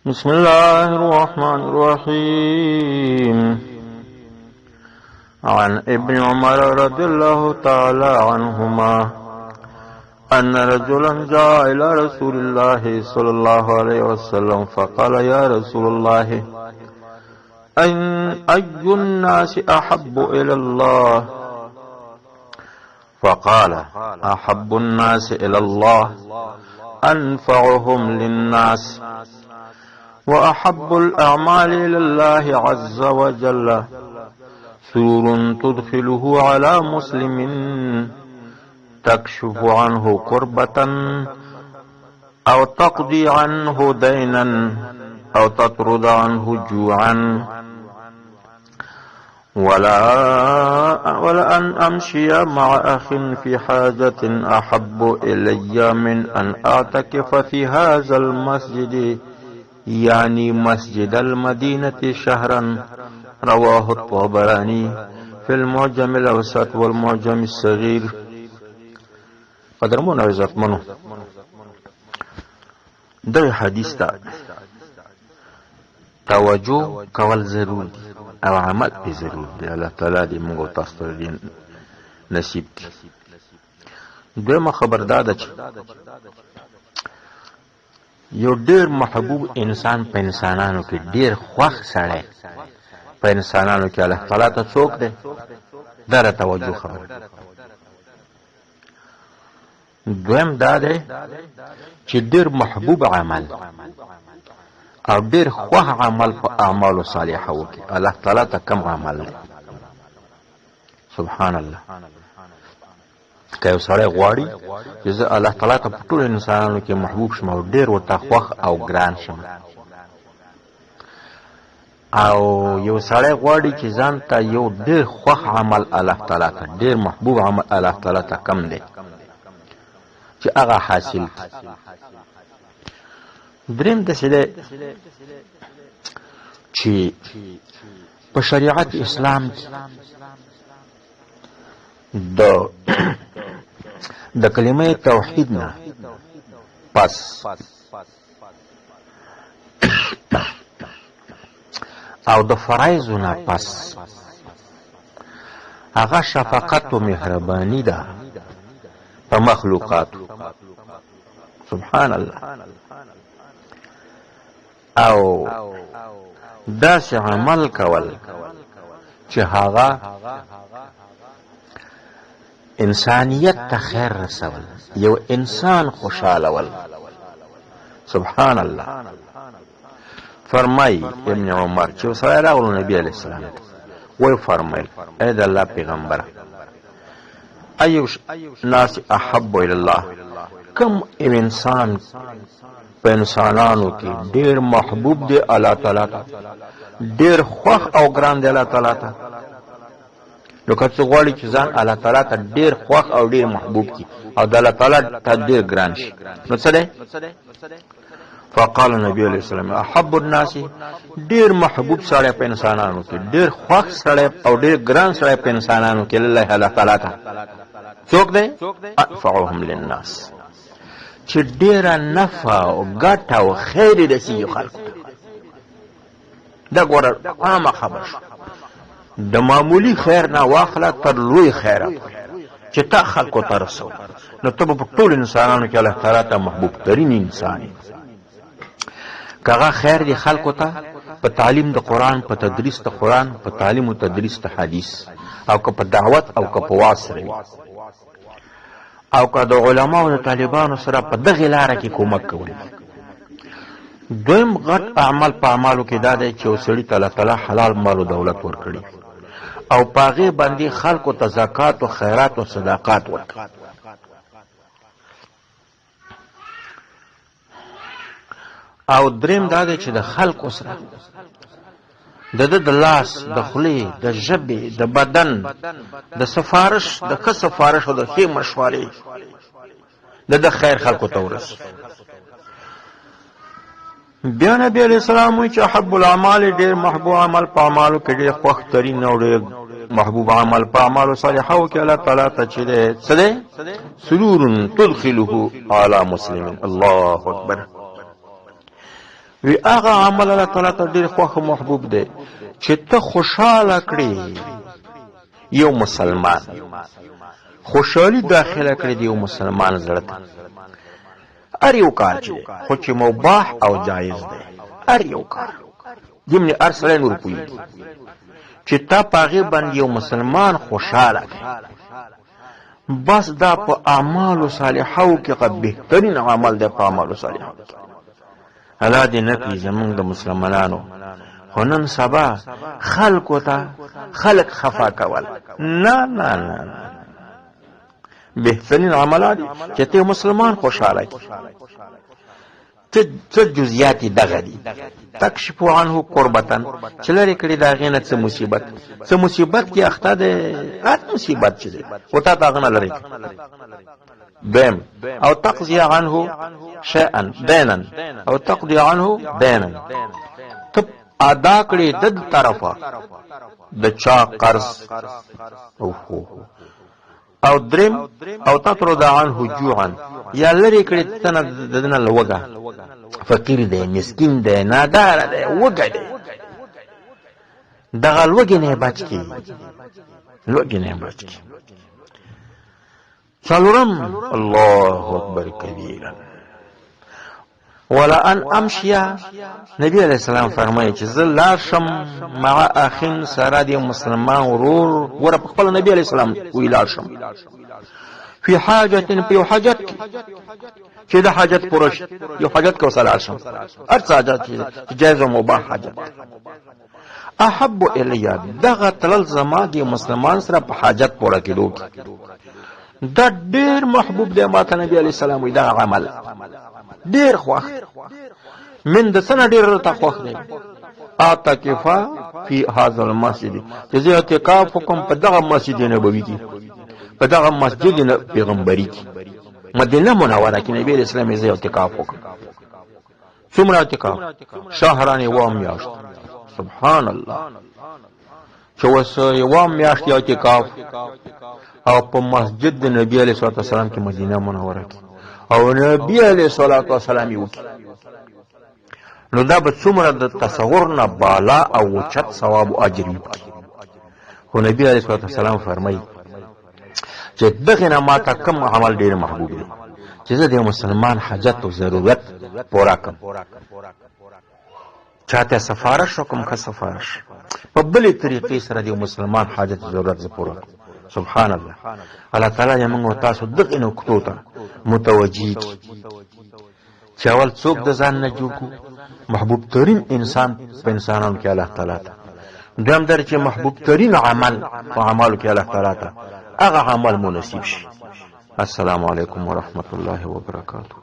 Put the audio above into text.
بسم الله الرحمن الرحيم. عن ابن عمر رضي الله تعالى عنهما أن رجلا جاء إلى رسول الله صلى الله عليه وسلم فقال: يا رسول الله، أي الناس أحب إلى الله؟ فقال: أحب الناس إلى الله أنفعهم للناس، وأحب الأعمال إلى الله عز وجل سرور تدخله على مسلم تكشف عنه كربة أو تقضي عنه دينا أو تطرد عنه جوعا، ولا أن أمشي مع أخ في حاجة أحب إلي من أن أعتكف في هذا المسجد، يعني مسجد المدينة شهرا. رواه الطبراني في المعجم الأوسط والمعجم الصغير. قدرمون عزت منو دغه حدیث ته توجه کول ضرور دی او عمل به ضرور دی. الله تعالی دې موږ تاسو ته نصیب کړي. دویمه خبر دا ده چې یو ډیر محبوب انسان په انسانانو کې ډیر خوښ سړی په انسانانو کې الله تعالی ته څوک دی؟ دا توجه خبره. دویم دا دی چې ډیر محبوب عمل او ډیر خوښ عمل په اعمال صالحه وکړي. الله تعالی ته کم عمل دی؟ سبحان الله. که یو سړی غواړي چې زه الله تعالی ته په ټولو انسانانو کې محبوب شم او ډېر ورته خوښ او ګران شم، او یو سړی غواړي چې ځان ته یو ډېر خوښ عمل الله تعالی ته ډېر محبوب عمل الله تعالی ته کم دی چې هغه حاصل کړي. دریم داسې دی چې په شریعت اسلام کې د کلمه توحید نه پس او د فرایض نه پس هغه شفقت و مهربانی ده په مخلوقات. سبحان الله. او داسې عمل کول چې هغه انسانیت ته خیر رسول، یو انسان خوشاله ول. سبحان الله. فرمای ابن عمر چې سره راغلو نبی علیہ السلام وی فرمایل: اے د الله پیغمبر، ایو ناس احب الى الله، کم انسان په انسانانو کې ډیر محبوب دی الله تعالی ته، ډیر خوښ او ګران دی الله تعالی ته. نو که څه غواړي چې ځان الله تعالی ته ډیر خوښ او ډیر محبوب کړي او د الله تعالی ته ډیر ګران شي، نو څه دی؟ فقال نبی علیہ السلام: احب الناس، ډیر محبوب سړی په انسانانو کې، ډیر خوښ سړی او ډیر ګران سړی په انسانانو کې الله تعالی ته څوک دی؟ انفعهم للناس، چې ډیره نفع او ګټه او خیر رسیږي خلکو ته. دا ګوره عامه خبر شو. د معمولی خیر نه واخله تر لوی خیرات چې تا خلکو ته رسو، نو ته به په ټولو انسانانو کې الله تعالی ته محبوب ترین انسان یې. که هغه خیر دی خلکو ته په تعلیم د قرآن، په تدریس د قرآن، په تعلیم او تدریس د حدیث، او که په دعوت او که په واعظ سره، او که د علماو د طالبانو سره په دغې لاره کې کومک کولی. دویم غټ اعمال په اعمالو کې دا دی چې یو سړي ته الله تعالی حلال مال او دولت ورکړي او په هغې باندې خلکو ته زکات او خیرات او صدقات ورکړي. او دریم دا دی چې د خلکو سره د لاس، د خولې، د ژبې، د بدن د سفارش، د ښه سفارش او د ښې مشورې د خیر خلکو ته ورسوي. بیا نبی علیہ السلام وی چې احب الاعمال، ډیر محبوب عمل په اعمالو کې ډیر خوښ ترین او ډیر محبوب عمل په اعمالو صالحو کې الله تعالی ته چې دی څه دی؟ سرور تدخله علی مسلم. الله اکبر. وی هغه عمل الله تعالی ته ډیر خوښ محبوب دی چې ته خوشاله کړې یو مسلمان، خوشحالي داخله کړې دی یو مسلمان زړه ته. هر یو کار چې خو چې مباح او جایز دی، هر یو کار دمنې هر سړی نور پوهېږي چې تا په هغې باندې یو مسلمان خوشحاله کړې، بس دا په اعمالو صالحو کې بهترین عمل دی. په اعمالو صالحو کې الله دې نه کړي زمونږ د مسلمانانو خو نن سبا خلکو ته خلک خفا کول. نه نه نه نه، بهترین عملات چې ته مسلمان خوشاله کی. څه جزئیات دغه دي تکشف عنه قربتن چې لري کړي دا غینه څه مصیبت، څه مصیبت کې اخته ده، هر مصیبت چې ده او تا غنه لري دیم او تقضي عنه شيئا دینا او تقضي عنه دینا، ته ادا کړي د طرفه د چا قرض او درم او تطرد عنه جوعا، یا لري کړي تنه دنه لوګه، فقیر دی، مسکین دی، نادار دی، وګه دی، دغه لوګې نه بچ کی، لوګې نه بچ کی. څلورم الله اکبر کبیرا ولا ان امشیا، نبی علیہ السلام فرمایي چې زه لاړ شم مع اخین سره د مسلمان ورور ور په خپل نبی علیہ السلام وی لاړ شم فی حاجت په حاجت چې د حاجت پرش یو حاجت کو سره شم، هر څه حاجت جایز او مباح حاجت. احب الیا دغه تلل زما د مسلمان سره په حاجت پوره کېدو دا ډیر محبوب دی ماته. نبی علیہ السلام وی دا عمل ډیر خوښ من د سنه ډیر ته خوښ دی. اعتکافا فی هذا المسجد، چې زه اعتکاف کوم په دغه مسجد نبوي کې، په دغه مسجد پیغمبري کې مدینه منوره کې نبی علیہ السلام یې اعتکاف وکړ. څومره اعتکاف؟ شهران و میاشت. سبحان الله، چې وسه و میاشت اعتکاف او په مسجد د نبی علیہ الصلوۃ والسلام کې مدینه منوره کې او نبی علیہ الصلوۃ والسلام یې وکړ، نو دا به څومره د تصور نه بالا او اوچت ثواب او اجر وي. خو نبی علیہ الصلوۃ والسلام فرمایي چې دغه نه ماته کوم عمل ډیر محبوب دی چې زه د مسلمان حاجت او ضرورت پورا کړم. چاته سفارش وکم که سفارش په بلې طریقې سره د مسلمان حاجت او ضرورت ز پورا کړم. سبحان الله، الله تعالی موږ تاسو دغه نقطو ته متوجي چې اول څوک د ځان نه جوړ کو محبوب ترین انسان په انسانانو کې الله تعالی ته، دویم در چې محبوب ترین عمل په اعمالو کې الله تعالی ته هغه عمل مناسب شي. السلام علیکم ورحمت الله وبرکاته.